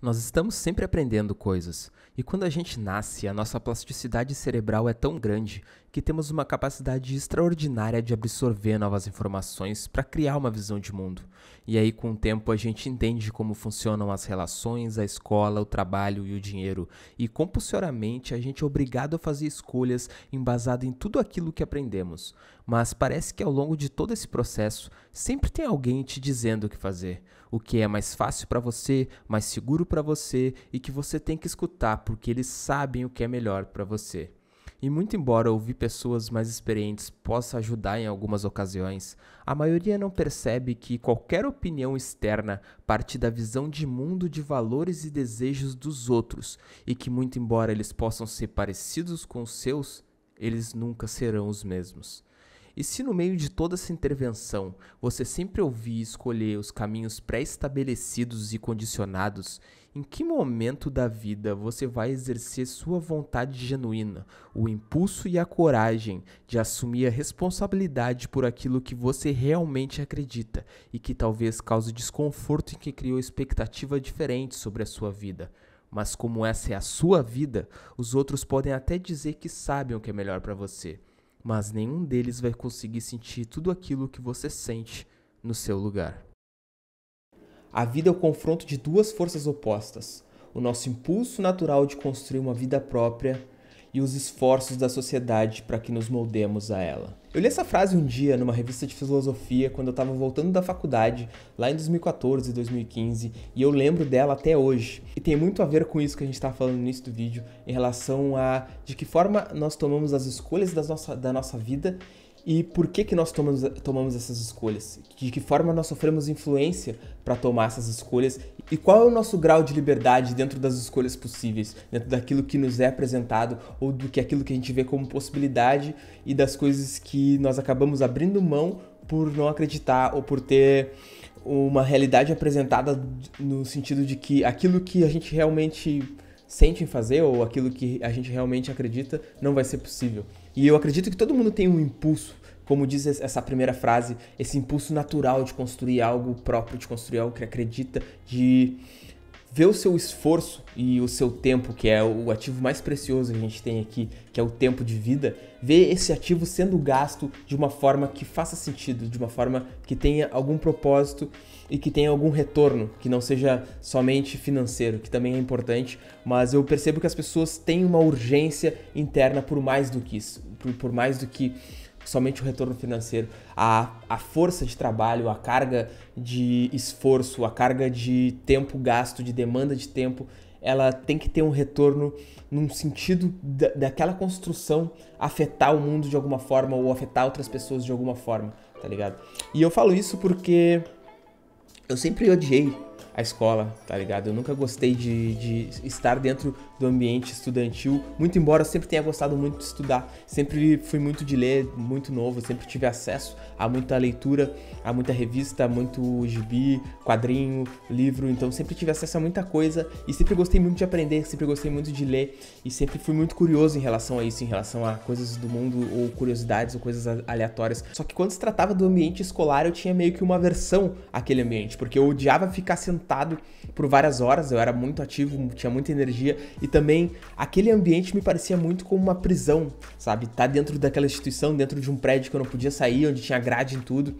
Nós estamos sempre aprendendo coisas, e quando a gente nasce, a nossa plasticidade cerebral é tão grande que temos uma capacidade extraordinária de absorver novas informações para criar uma visão de mundo. E aí, com o tempo, a gente entende como funcionam as relações, a escola, o trabalho e o dinheiro, e compulsoriamente a gente é obrigado a fazer escolhas embasado em tudo aquilo que aprendemos. Mas parece que ao longo de todo esse processo, sempre tem alguém te dizendo o que fazer, o que é mais fácil para você, mais seguro para você e que você tem que escutar porque eles sabem o que é melhor para você. E muito embora ouvir pessoas mais experientes possa ajudar em algumas ocasiões, a maioria não percebe que qualquer opinião externa parte da visão de mundo de valores e desejos dos outros e que muito embora eles possam ser parecidos com os seus, eles nunca serão os mesmos. E se no meio de toda essa intervenção você sempre ouvir e escolher os caminhos pré-estabelecidos e condicionados, em que momento da vida você vai exercer sua vontade genuína, o impulso e a coragem de assumir a responsabilidade por aquilo que você realmente acredita e que talvez cause desconforto em quem criou expectativa diferente sobre a sua vida? Mas como essa é a sua vida, os outros podem até dizer que sabem o que é melhor para você, mas nenhum deles vai conseguir sentir tudo aquilo que você sente no seu lugar. A vida é o confronto de duas forças opostas, o nosso impulso natural de construir uma vida própria e os esforços da sociedade para que nos moldemos a ela. Eu li essa frase um dia numa revista de filosofia quando eu estava voltando da faculdade, lá em 2014, 2015, e eu lembro dela até hoje. E tem muito a ver com isso que a gente estava falando no início do vídeo, em relação a de que forma nós tomamos as escolhas da nossa vida e por que nós tomamos essas escolhas, de que forma nós sofremos influência para tomar essas escolhas e qual é o nosso grau de liberdade dentro das escolhas possíveis, dentro daquilo que nos é apresentado ou do que aquilo que a gente vê como possibilidade e das coisas que nós acabamos abrindo mão por não acreditar ou por ter uma realidade apresentada no sentido de que aquilo que a gente realmente sente em fazer ou aquilo que a gente realmente acredita não vai ser possível. E eu acredito que todo mundo tem um impulso, como diz essa primeira frase, esse impulso natural de construir algo próprio, de construir algo que acredita, de ver o seu esforço e o seu tempo, que é o ativo mais precioso que a gente tem aqui, que é o tempo de vida, ver esse ativo sendo gasto de uma forma que faça sentido, de uma forma que tenha algum propósito e que tenha algum retorno, que não seja somente financeiro, que também é importante, mas eu percebo que as pessoas têm uma urgência interna por mais do que isso, por mais do que somente o retorno financeiro. A força de trabalho, a carga de esforço, a carga de tempo gasto, de demanda de tempo, ela tem que ter um retorno num sentido daquela construção afetar o mundo de alguma forma ou afetar outras pessoas de alguma forma, tá ligado? E eu falo isso porque eu sempre odiei a escola, tá ligado? Eu nunca gostei de estar dentro do ambiente estudantil, muito embora eu sempre tenha gostado muito de estudar, sempre fui muito de ler, muito novo, sempre tive acesso a muita leitura, a muita revista, a muito gibi, quadrinho, livro, então sempre tive acesso a muita coisa e sempre gostei muito de aprender, sempre gostei muito de ler e sempre fui muito curioso em relação a isso, em relação a coisas do mundo ou curiosidades ou coisas aleatórias. Só que quando se tratava do ambiente escolar, eu tinha meio que uma aversão àquele ambiente, porque eu odiava ficar sentado por várias horas, eu era muito ativo, tinha muita energia e também aquele ambiente me parecia muito como uma prisão, sabe? Tá dentro daquela instituição, dentro de um prédio que eu não podia sair, onde tinha grade em tudo,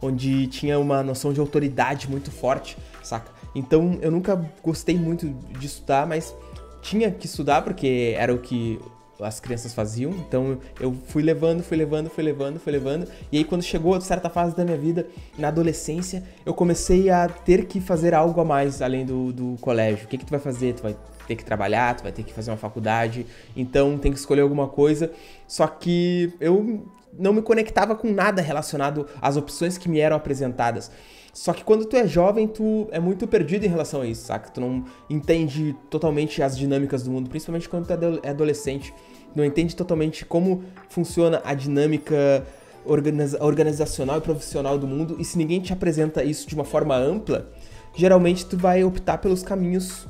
onde tinha uma noção de autoridade muito forte, saca? Então eu nunca gostei muito de estudar, mas tinha que estudar porque era o que as crianças faziam, então eu fui levando, e aí quando chegou a certa fase da minha vida, na adolescência, eu comecei a ter que fazer algo a mais além do colégio. O que tu vai fazer? Tu vai ter que trabalhar, tu vai ter que fazer uma faculdade, então tem que escolher alguma coisa, só que eu não me conectava com nada relacionado às opções que me eram apresentadas. Só que quando tu é jovem, tu é muito perdido em relação a isso, saca? Tu não entende totalmente as dinâmicas do mundo, principalmente quando tu é adolescente. Não entende totalmente como funciona a dinâmica organizacional e profissional do mundo. E se ninguém te apresenta isso de uma forma ampla, geralmente tu vai optar pelos caminhos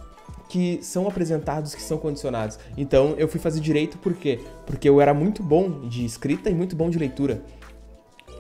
que são apresentados, que são condicionados. Então eu fui fazer direito por quê? Porque eu era muito bom de escrita e muito bom de leitura.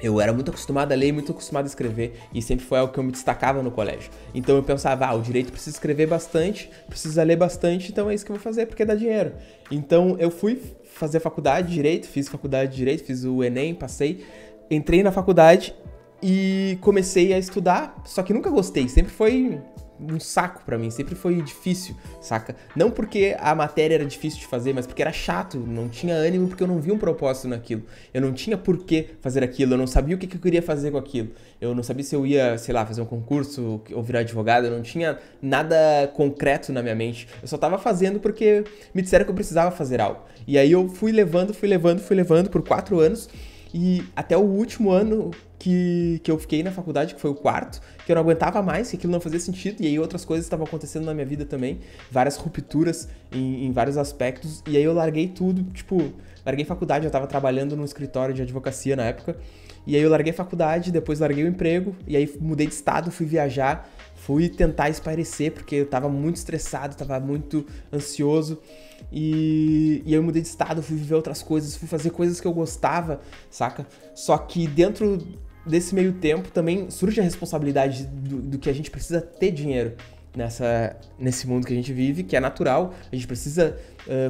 Eu era muito acostumado a ler e muito acostumado a escrever, e sempre foi algo que eu me destacava no colégio. Então eu pensava, o direito precisa escrever bastante, precisa ler bastante, então é isso que eu vou fazer porque dá dinheiro. Então eu fui fazer faculdade de direito, fiz o Enem, passei, entrei na faculdade e comecei a estudar, só que nunca gostei, sempre foi um saco pra mim, sempre foi difícil, saca? Não porque a matéria era difícil de fazer, mas porque era chato, não tinha ânimo, porque eu não via um propósito naquilo. Eu não tinha por que fazer aquilo, eu não sabia o que eu queria fazer com aquilo. Eu não sabia se eu ia, sei lá, fazer um concurso ou virar advogado, eu não tinha nada concreto na minha mente. Eu só tava fazendo porque me disseram que eu precisava fazer algo. E aí eu fui levando por 4 anos, e até o último ano que eu fiquei na faculdade, que foi o quarto, que eu não aguentava mais, que aquilo não fazia sentido, e aí outras coisas estavam acontecendo na minha vida também, várias rupturas em vários aspectos, e aí eu larguei tudo, larguei faculdade, eu tava trabalhando num escritório de advocacia na época, e aí eu larguei faculdade, depois larguei o emprego, e aí mudei de estado, fui viajar, fui tentar espairecer, porque eu tava muito estressado, tava muito ansioso, e aí eu mudei de estado, fui viver outras coisas, fui fazer coisas que eu gostava, saca? Só que dentro desse meio tempo também surge a responsabilidade do que a gente precisa ter dinheiro nesse mundo que a gente vive, que é natural, a gente precisa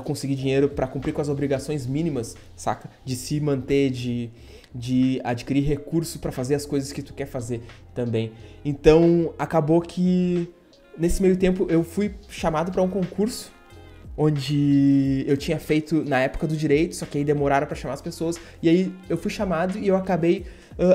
conseguir dinheiro para cumprir com as obrigações mínimas, saca? De se manter, de adquirir recurso para fazer as coisas que tu quer fazer também. Então, acabou que nesse meio tempo eu fui chamado para um concurso onde eu tinha feito na época do direito, só que aí demoraram para chamar as pessoas, e aí eu fui chamado e eu acabei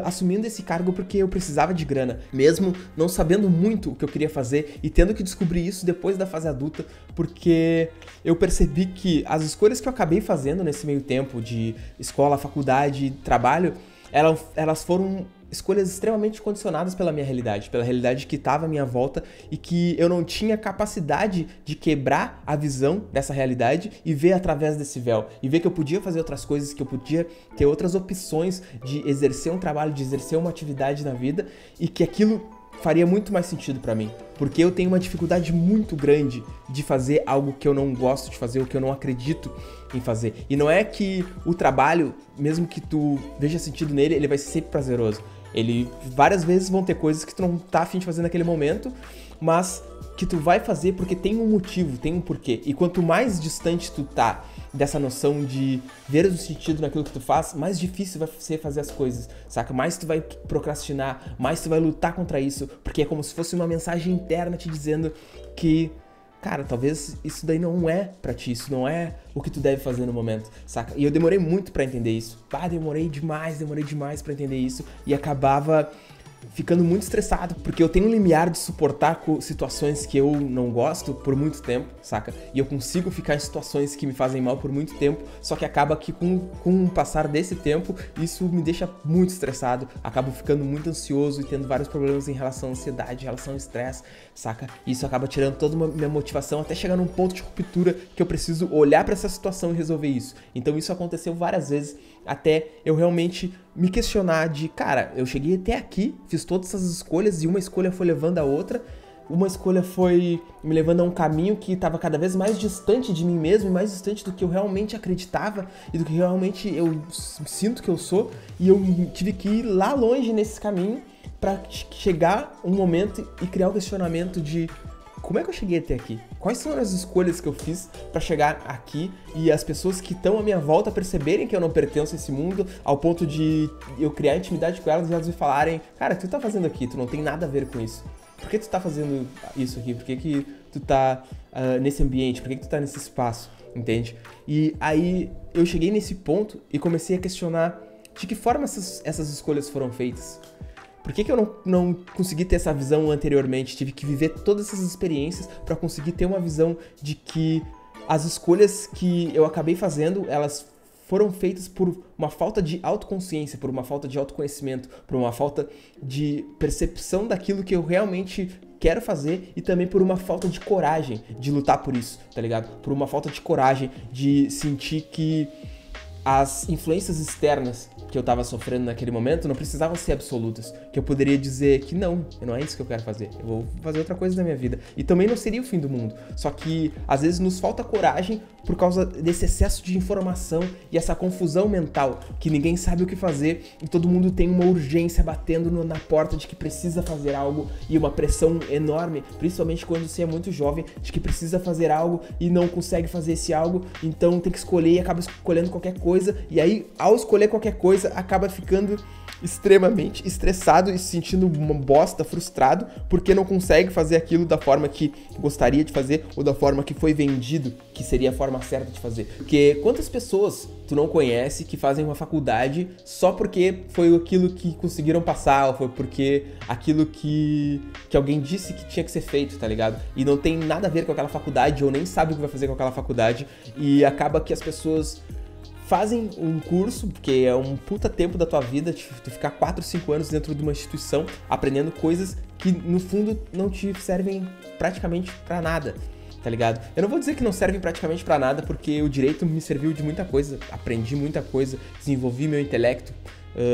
assumindo esse cargo porque eu precisava de grana, mesmo não sabendo muito o que eu queria fazer e tendo que descobrir isso depois da fase adulta, porque eu percebi que as escolhas que eu acabei fazendo nesse meio tempo de escola, faculdade, trabalho, elas foram escolhas extremamente condicionadas pela minha realidade, pela realidade que estava à minha volta e que eu não tinha capacidade de quebrar a visão dessa realidade e ver através desse véu, e ver que eu podia fazer outras coisas, que eu podia ter outras opções de exercer um trabalho, de exercer uma atividade na vida, e que aquilo faria muito mais sentido pra mim, porque eu tenho uma dificuldade muito grande de fazer algo que eu não gosto de fazer, ou que eu não acredito em fazer. E não é que o trabalho, mesmo que tu veja sentido nele, ele vai ser sempre prazeroso. Várias vezes vão ter coisas que tu não tá a fim de fazer naquele momento, mas que tu vai fazer porque tem um motivo, tem um porquê. E quanto mais distante tu tá dessa noção de ver o sentido naquilo que tu faz, mais difícil vai ser fazer as coisas, saca? Mais tu vai procrastinar, mais tu vai lutar contra isso, porque é como se fosse uma mensagem interna te dizendo que, cara, talvez isso daí não é pra ti, isso não é o que tu deve fazer no momento, saca? E eu demorei muito pra entender isso. Demorei demais pra entender isso, e acabava ficando muito estressado, porque eu tenho um limiar de suportar situações que eu não gosto por muito tempo, saca? E eu consigo ficar em situações que me fazem mal por muito tempo, só que acaba que com o passar desse tempo, isso me deixa muito estressado, acabo ficando muito ansioso e tendo vários problemas em relação à ansiedade, em relação ao estresse, saca? E isso acaba tirando toda a minha motivação até chegar num ponto de ruptura que eu preciso olhar pra essa situação e resolver isso. Então isso aconteceu várias vezes, até eu realmente me questionar de, cara, eu cheguei até aqui, fiz todas essas escolhas e uma escolha foi levando a outra, uma escolha foi me levando a um caminho que estava cada vez mais distante de mim mesmo, e mais distante do que eu realmente acreditava e do que realmente eu sinto que eu sou, e eu tive que ir lá longe nesse caminho para chegar um momento e criar o questionamento de como é que eu cheguei até aqui? Quais são as escolhas que eu fiz pra chegar aqui e as pessoas que estão à minha volta perceberem que eu não pertenço a esse mundo, ao ponto de eu criar intimidade com elas e elas me falarem, cara, o que tu tá fazendo aqui? Tu não tem nada a ver com isso. Por que tu tá fazendo isso aqui? Por que tu tá nesse ambiente? Por que tu tá nesse espaço? Entende? E aí eu cheguei nesse ponto e comecei a questionar de que forma essas escolhas foram feitas. Por que eu não consegui ter essa visão anteriormente? Tive que viver todas essas experiências para conseguir ter uma visão de que as escolhas que eu acabei fazendo, elas foram feitas por uma falta de autoconsciência, por uma falta de autoconhecimento, por uma falta de percepção daquilo que eu realmente quero fazer, e também por uma falta de coragem de lutar por isso, tá ligado? Por uma falta de coragem de sentir que as influências externas que eu tava sofrendo naquele momento não precisavam ser absolutas, que eu poderia dizer que não é isso que eu quero fazer, eu vou fazer outra coisa na minha vida. E também não seria o fim do mundo, só que às vezes nos falta coragem por causa desse excesso de informação e essa confusão mental, que ninguém sabe o que fazer e todo mundo tem uma urgência batendo na porta de que precisa fazer algo e uma pressão enorme, principalmente quando você é muito jovem, de que precisa fazer algo e não consegue fazer esse algo, então tem que escolher e acaba escolhendo qualquer coisa, e aí ao escolher qualquer coisa acaba ficando extremamente estressado e se sentindo uma bosta, frustrado, porque não consegue fazer aquilo da forma que gostaria de fazer ou da forma que foi vendido, que seria a forma certa de fazer. Porque quantas pessoas tu não conhece que fazem uma faculdade só porque foi aquilo que conseguiram passar, ou foi porque aquilo que alguém disse que tinha que ser feito, tá ligado? E não tem nada a ver com aquela faculdade, ou nem sabe o que vai fazer com aquela faculdade, e acaba que as pessoas fazem um curso, porque é um puta tempo da tua vida, tu ficar 4, 5 anos dentro de uma instituição aprendendo coisas que no fundo não te servem praticamente pra nada, tá ligado? Eu não vou dizer que não servem praticamente pra nada, porque o direito me serviu de muita coisa, aprendi muita coisa, desenvolvi meu intelecto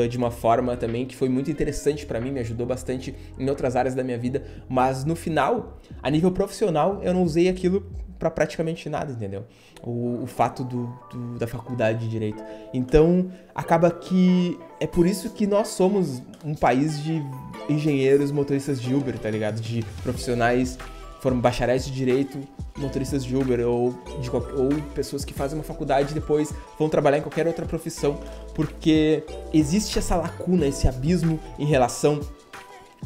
de uma forma também que foi muito interessante pra mim, me ajudou bastante em outras áreas da minha vida, mas no final, a nível profissional, eu não usei aquilo pra praticamente nada, entendeu? O fato da faculdade de Direito. Então, acaba que é por isso que nós somos um país de engenheiros, motoristas de Uber, tá ligado? De profissionais, foram bacharéis de Direito, motoristas de Uber, ou pessoas que fazem uma faculdade e depois vão trabalhar em qualquer outra profissão, porque existe essa lacuna, esse abismo em relação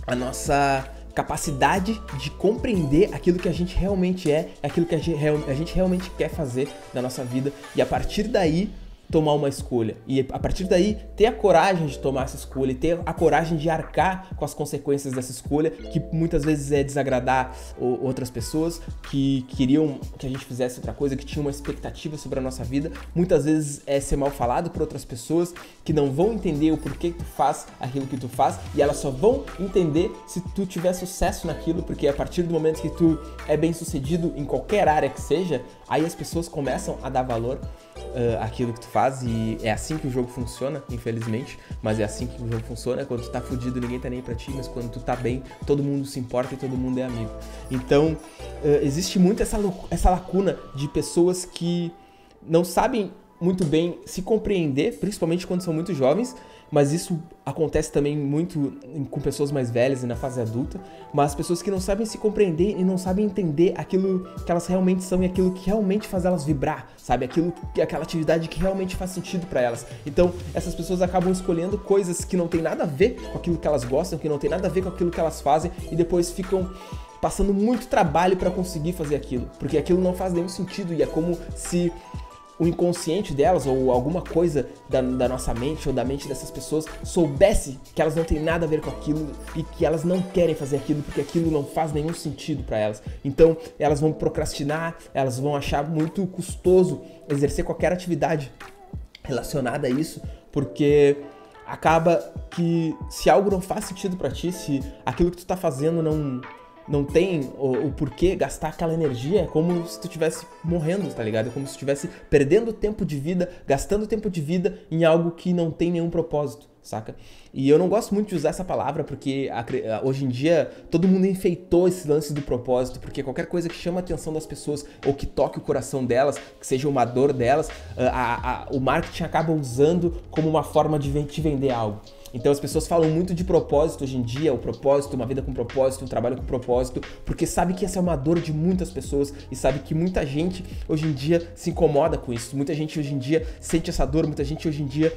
à nossa capacidade de compreender aquilo que a gente realmente é, aquilo que a gente realmente quer fazer na nossa vida, e a partir daí tomar uma escolha, e a partir daí ter a coragem de tomar essa escolha, e ter a coragem de arcar com as consequências dessa escolha, que muitas vezes é desagradar outras pessoas que queriam que a gente fizesse outra coisa, que tinham uma expectativa sobre a nossa vida, muitas vezes é ser mal falado por outras pessoas que não vão entender o porquê que tu faz aquilo que tu faz, e elas só vão entender se tu tiver sucesso naquilo, porque a partir do momento que tu é bem sucedido em qualquer área que seja, aí as pessoas começam a dar valor àquilo que tu faz, e é assim que o jogo funciona, infelizmente, mas é assim que o jogo funciona. Quando tu tá fudido, ninguém tá nem pra ti, mas quando tu tá bem, todo mundo se importa e todo mundo é amigo. Então, existe muito essa lacuna de pessoas que não sabem muito bem se compreender, principalmente quando são muito jovens, mas isso acontece também muito com pessoas mais velhas e na fase adulta, mas pessoas que não sabem se compreender e não sabem entender aquilo que elas realmente são e aquilo que realmente faz elas vibrar, sabe? Aquela atividade que realmente faz sentido pra elas. Então, essas pessoas acabam escolhendo coisas que não tem nada a ver com aquilo que elas gostam, que não tem nada a ver com aquilo que elas fazem, e depois ficam passando muito trabalho pra conseguir fazer aquilo, porque aquilo não faz nenhum sentido, e é como se o inconsciente delas, ou alguma coisa da nossa mente, ou da mente dessas pessoas, soubesse que elas não têm nada a ver com aquilo e que elas não querem fazer aquilo porque aquilo não faz nenhum sentido para elas. Então, elas vão procrastinar, elas vão achar muito custoso exercer qualquer atividade relacionada a isso, porque acaba que se algo não faz sentido para ti, se aquilo que tu tá fazendo não tem o porquê gastar aquela energia, é como se tu estivesse morrendo, tá ligado? É como se tu estivesse perdendo tempo de vida, gastando tempo de vida em algo que não tem nenhum propósito, saca? E eu não gosto muito de usar essa palavra, porque hoje em dia todo mundo enfeitou esse lance do propósito, porque qualquer coisa que chama a atenção das pessoas ou que toque o coração delas, que seja uma dor delas, o marketing acaba usando como uma forma de te vender algo. Então as pessoas falam muito de propósito hoje em dia, o propósito, uma vida com propósito, um trabalho com propósito, porque sabe que essa é uma dor de muitas pessoas e sabe que muita gente hoje em dia se incomoda com isso, muita gente hoje em dia sente essa dor, muita gente hoje em dia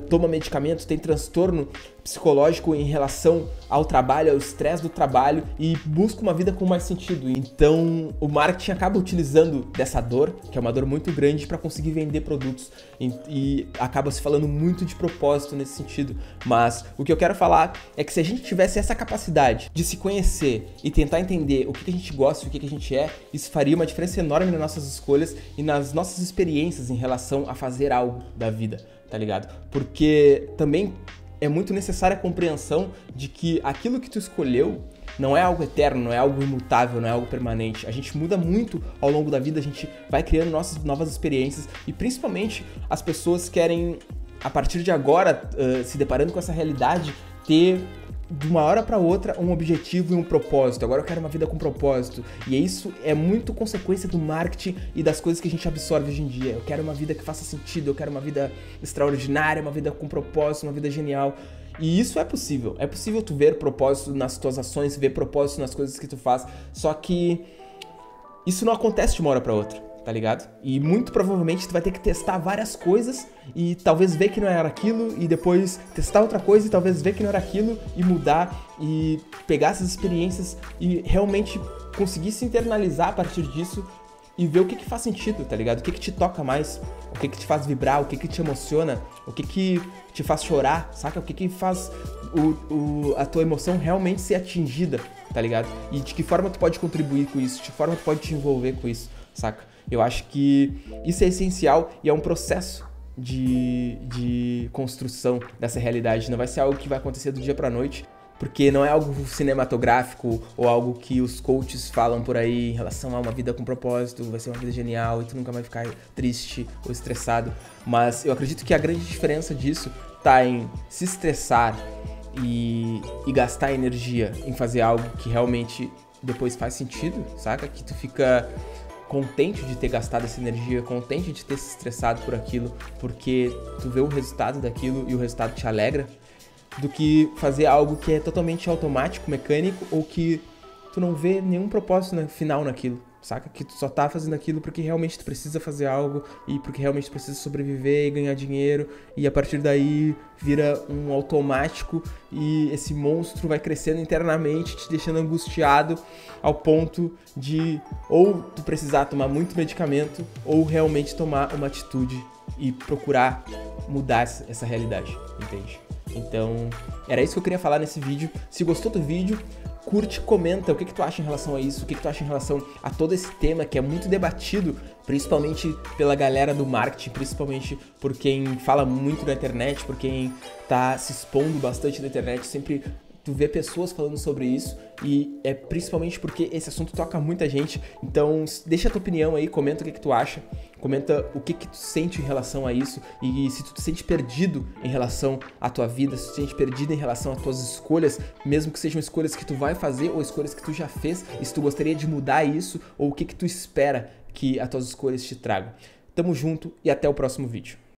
toma medicamentos, tem transtorno psicológico em relação ao trabalho, ao estresse do trabalho, e busca uma vida com mais sentido. Então o marketing acaba utilizando dessa dor, que é uma dor muito grande, para conseguir vender produtos, e acaba se falando muito de propósito nesse sentido. Mas o que eu quero falar é que se a gente tivesse essa capacidade de se conhecer e tentar entender o que a gente gosta e o que a gente é, isso faria uma diferença enorme nas nossas escolhas e nas nossas experiências em relação a fazer algo da vida, tá ligado? Porque também é muito necessária a compreensão de que aquilo que tu escolheu não é algo eterno, não é algo imutável, não é algo permanente. A gente muda muito ao longo da vida, a gente vai criando nossas novas experiências, e principalmente as pessoas querem a partir de agora, se deparando com essa realidade, ter de uma hora para outra um objetivo e um propósito. Agora eu quero uma vida com propósito. E isso é muito consequência do marketing e das coisas que a gente absorve hoje em dia. Eu quero uma vida que faça sentido, eu quero uma vida extraordinária, uma vida com propósito, uma vida genial. E isso é possível. É possível tu ver propósito nas tuas ações, ver propósito nas coisas que tu faz. Só que isso não acontece de uma hora para outra, tá ligado? E muito provavelmente tu vai ter que testar várias coisas e talvez ver que não era aquilo e depois testar outra coisa e talvez ver que não era aquilo e mudar e pegar essas experiências e realmente conseguir se internalizar a partir disso e ver o que faz sentido, tá ligado? O que te toca mais, o que te faz vibrar, o que te emociona, o que te faz chorar, saca? O que faz a tua emoção realmente ser atingida, tá ligado? E de que forma tu pode contribuir com isso, de que forma tu pode te envolver com isso, saca? Eu acho que isso é essencial e é um processo de construção dessa realidade. Não vai ser algo que vai acontecer do dia pra noite, porque não é algo cinematográfico ou algo que os coaches falam por aí em relação a uma vida com propósito, vai ser uma vida genial e tu nunca vai ficar triste ou estressado. Mas eu acredito que a grande diferença disso tá em se estressar e gastar energia em fazer algo que realmente depois faz sentido, saca? Que tu fica contente de ter gastado essa energia, contente de ter se estressado por aquilo, porque tu vê o resultado daquilo e o resultado te alegra, do que fazer algo que é totalmente automático, mecânico, ou que tu não vê nenhum propósito final naquilo, saca? Que tu só tá fazendo aquilo porque realmente tu precisa fazer algo e porque realmente tu precisa sobreviver e ganhar dinheiro, e a partir daí vira um automático e esse monstro vai crescendo internamente, te deixando angustiado ao ponto de ou tu precisar tomar muito medicamento ou realmente tomar uma atitude e procurar mudar essa realidade, entende? Então, era isso que eu queria falar nesse vídeo. Se gostou do vídeo, curte, comenta o que tu acha em relação a isso, o que tu acha em relação a todo esse tema que é muito debatido, principalmente pela galera do marketing, principalmente por quem fala muito na internet, por quem tá se expondo bastante na internet, sempre tu vê pessoas falando sobre isso e é principalmente porque esse assunto toca muita gente. Então deixa a tua opinião aí, comenta o que tu acha, comenta o que tu sente em relação a isso e se tu te sente perdido em relação à tua vida, se tu te sente perdido em relação às tuas escolhas, mesmo que sejam escolhas que tu vai fazer ou escolhas que tu já fez, e se tu gostaria de mudar isso ou o que tu espera que as tuas escolhas te tragam. Tamo junto e até o próximo vídeo.